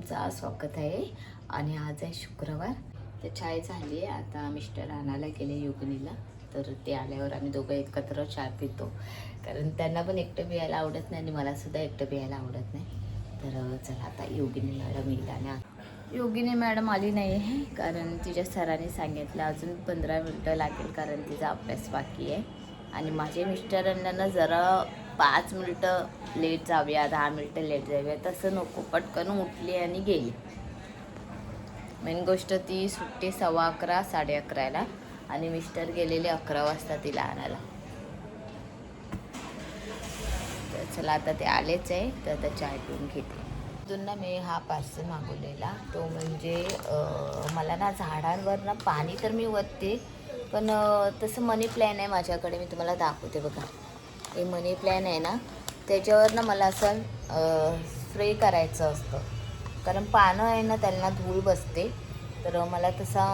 तुमचा स्वागत आहे. आणि आज आहे शुक्रवार. तर चाय झाली आहे. आता मिस्टर आणायला गेले योगिनीला, तर ते आल्यावर आम्ही दोघं एकत्र चहा पितो, कारण त्यांना पण एकटं पियायला आवडत नाही आणि मलासुद्धा एकटं पियायला आवडत नाही. तर चला आता योगिनी मॅडम येईल. आणि योगिनी मॅडम आली नाही आहे, कारण तिच्या सरांनी सांगितलं अजून 15 मिनटं लागेल, कारण तिचा अभ्यास बाकी आहे. आणि माझे मिस्टरांना ना जरा 5 मिनटं लेट जाऊया, 10 मिनटं लेट जाऊया, तसं नको. पटकन उठली आणि गेली. मेन गोष्ट ती सुट्टी 11:15 11:30ला, आणि मिस्टर गेलेले 11 वाजता तिला आणायला. तर चला आता ते आलेच आहे, तर आता चाय पिऊन घेते. अजून ना मी हा पार्सल मागवलेला, तो म्हणजे मला ना झाडांवर ना पाणी तर मी ओतते, पण तसं मनी प्लॅन आहे माझ्याकडे. मी तुम्हाला दाखवते बघा. हे मनी प्लॅन आहे ना, त्याच्यावर ना मला असं स्प्रे करायचं असतं, कारण पानं आहे ना त्यांना धूळ बसते. तर मला तसा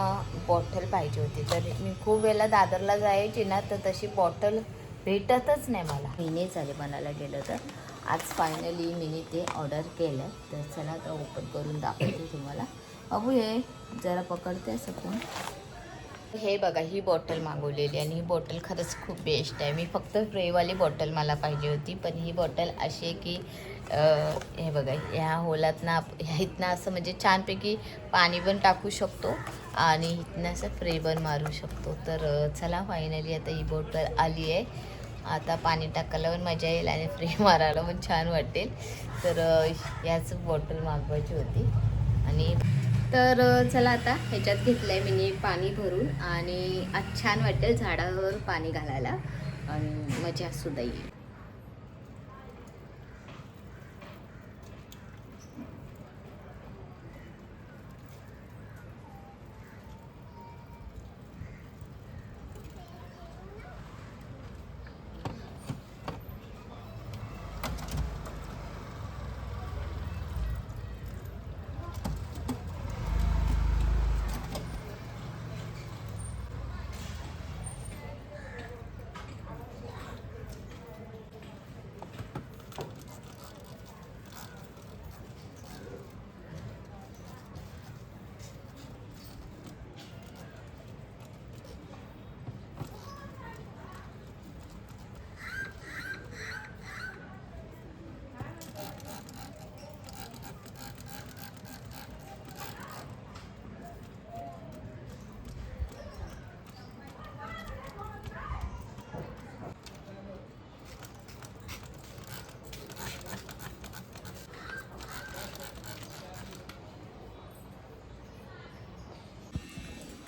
बॉटल पाहिजे होती. तर मी खूप वेळेला दादरला जायची ना, तर तशी बॉटल भेटतच नाही मला. महिने झाले म्हणायला गेलं तर. आज फायनली मी ते ऑर्डर केलं. तर चला तर ओपन करून दाखवते तुम्हाला. बाबू हे जरा पकडते सकून. हे बघा, ही बॉटल मागवलेली, आणि ही बॉटल खरंच खूप बेस्ट आहे. मी फक्त स्प्रेवाली बॉटल मला पाहिजे होती, पण ही बॉटल अशी आहे की हे बघा, ह्या होलात ना इथनं असं म्हणजे छानपैकी पाणी पण टाकू शकतो, आणि इथनं असं स्प्रे पण मारू शकतो. तर चला फायनली आता ही बॉटल आली आहे. आता पाणी टाकायला पण मजा येईल आणि स्प्रे मारायला पण छान वाटेल. तर ह्याच बॉटल मागवायची होती. आणि तर चला आता ह्याच्यात घेतलं आहे मी पाणी भरून, आणि आज छान वाटेल झाडावर पाणी घालायला, आणि मजासुद्धा येईल.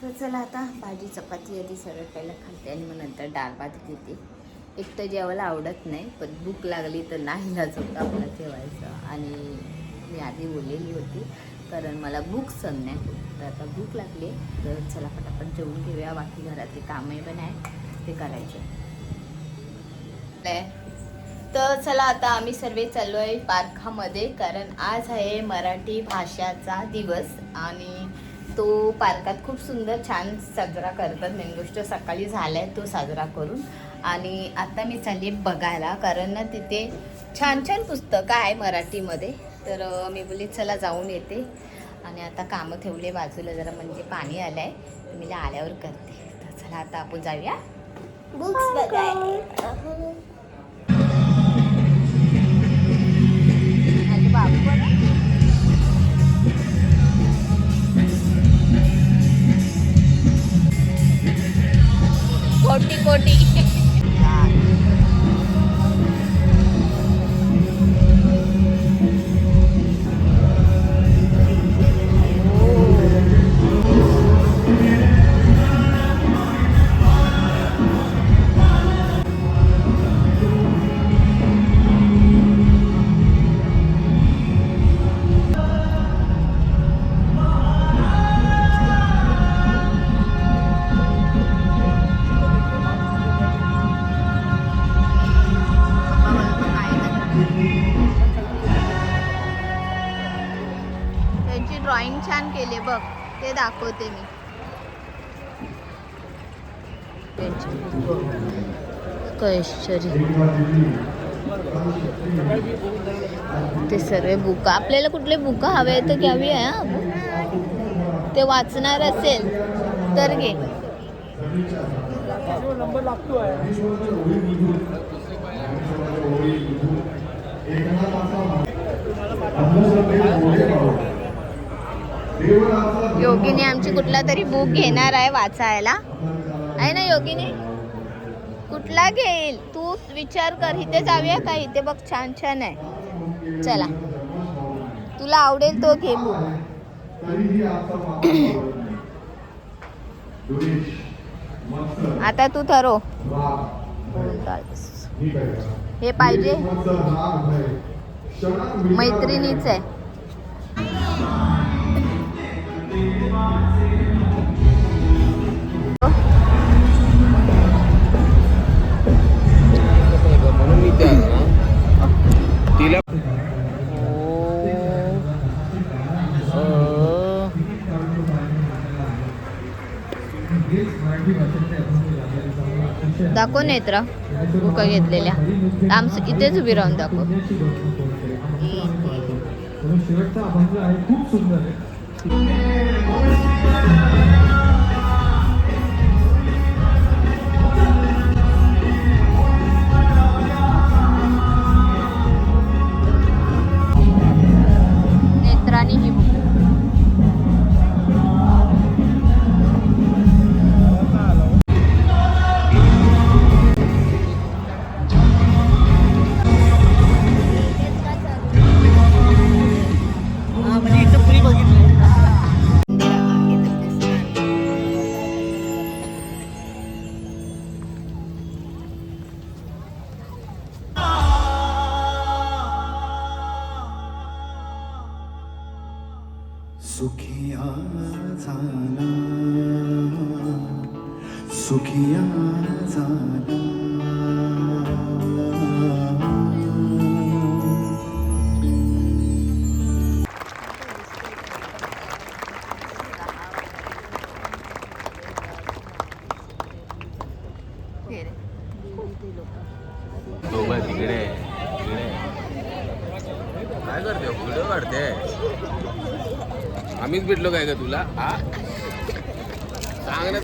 तर चला आता भाजी चपाती आधी सगळं पहिलं खाते, आणि मग नंतर डाळ भात घेते. एक तर जेवायला आवडत नाही, पण भूक लागली तर नाही होतं आपलं ठेवायचं. आणि मी आधी बोललेली होती, कारण मला भूक सहन नाही होत. तर आता भूक लागली, तर चला पटापट जेवून घेऊया. बाकी घरातले कामही पण आहे, ते करायचे. तर चला आता आम्ही सर्व चाललो आहे पार्कामध्ये, कारण आज आहे मराठी भाषाचा दिवस, आणि तो पार्कात खूप सुंदर छान साजरा करतात. मेन गोष्ट सकाळी झाला आहे तो साजरा करून, आणि आता मी चालली बघायला, कारण ना तिथे छान छान पुस्तकं आहे मराठीमध्ये. तर मी बोलली चला जाऊन येते. आणि आता कामं ठेवले बाजूला जरा, म्हणजे पाणी आलं आहे, तर मी आल्यावर करते. तर चला आता आपण जाऊया बुक्स बघायला. बाबू बघा, कोटी कोटी. त्यांची ड्रॉइंग छान केली बघ, ते दाखवते मी. कैशरी ते सर्व बुक आपल्याला कुठले बुक हवे तर घ्यावी आहे हा. ते वाचणार असेल तर घे. योगिनी आमची कुठला तरी बुक घेणार आहे वाचायला, आहे ना योगिनी? कुठला घेईल तू विचार कर. इथे जाऊया का? इथे बघ छान छान आहे. चला तुला आवडेल तो घे बुक. आता तू ठरव. हे पाहिजे मैत्रिणीच आहे. तिला दाखव नेत्रा बुका घेतलेल्या. इथेच उभी राहून दाखव. शेवटचा अभंग आहे, खूप सुंदर आहे. नेत्राने ही बुक सुखिया झाला, सुखिया झाला. तिकडे काय करते? व्हिडिओ काढते. आम्हीच भेटलो काय का तुला? हा सांग ना.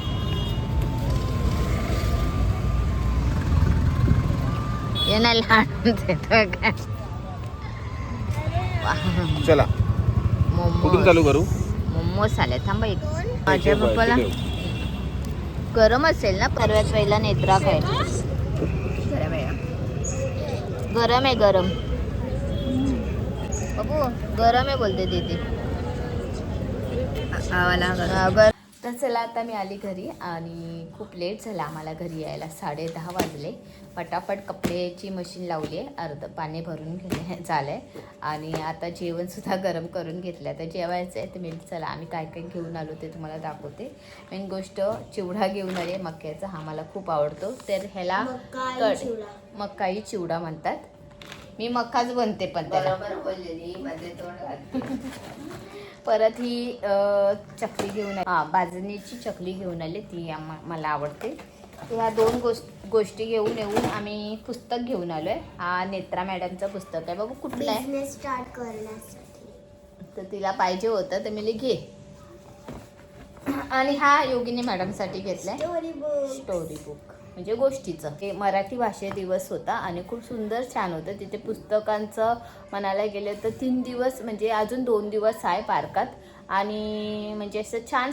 यांना लहान काय चला कुठून चालू करू? मोमोज आले. थांबा एक. माझ्या पप्पाला गरम असेल ना? परव्यात पहिला नेत्रा खायला. गरम आहे गरम. बाबू गरम आहे बोलते दीदी. तर चला आता मी आली घरी आणि खूप लेट झाला आम्हाला घरी यायला. 10:30 वाजले. पटापट कपड्याची मशीन लावली आहे. अर्ध पाणी भरून झालं आहे आणि आता जेवणसुद्धा गरम करून घेतलं. आता जेवायचं आहे. तर मी चला आम्ही काय काय घेऊन आलो ते तुम्हाला दाखवते. मेन गोष्ट चिवडा घेऊन आले मक्याचा. हा मला खूप आवडतो. तर ह्याला मकाई चिवडा म्हणतात. मी मक्काच बनते पण त्याला. परत ही चकली घेऊन आली. भाजणीची चकली घेऊन आली. ती मला आवडते. ह्या दोन गोष्टी घेऊन येऊन आम्ही पुस्तक घेऊन आलो आहे. हा नेत्रा मॅडमचं पुस्तक आहे. बाबू कुठलं आहे? स्टार्ट करण्यासाठी. तर तिला पाहिजे होतं तर मी घे. आणि हा योगिनी मॅडमसाठी घेतलाय स्टोरी बुक म्हणजे गोष्टीचं. हे मराठी भाषे दिवस होता आणि खूप सुंदर छान होतं. तिथे पुस्तकांचं म्हणायला गेलं तर 3 दिवस म्हणजे अजून 2 दिवस आहे पार्कात. आणि म्हणजे असं छान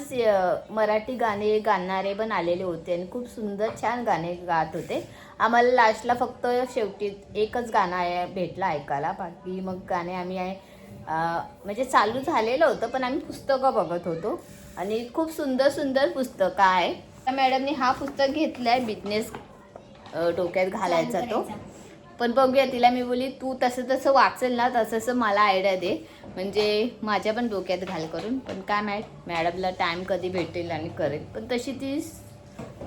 मराठी गाणे गाणारे पण आलेले होते आणि खूप सुंदर छान गाणे गात होते. आम्हाला लास्टला फक्त शेवटी एकच गाणं भेटलं ऐकायला. बाकी मग गाणे आम्ही म्हणजे चालू झालेलं होतं पण आम्ही पुस्तकं बघत होतो आणि खूप सुंदर सुंदर पुस्तकं आहे. त्या मॅडमने हा पुस्तक घेतलाय बिझनेस डोक्यात घालायचा तो. पण बघूया तिला मी बोली तू तसं तसं वाचेल ना तसं मला आयडिया दे म्हणजे माझ्या पण डोक्यात घाल करून. पण काय मॅडमला टाईम कधी भेटेल आणि करेल पण तशी ती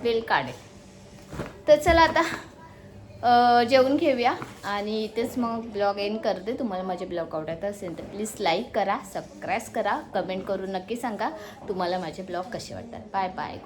वेळ काढेल. तर चला आता जेवून घेऊया आणि इथेच मग ब्लॉग एंड करते. तुम्हाला माझे ब्लॉग आवडत असेल तर प्लीज लाईक करा, सबस्क्राईब करा, कमेंट करून नक्की सांगा तुम्हाला माझे ब्लॉग कसे वाटतात. Bye bye.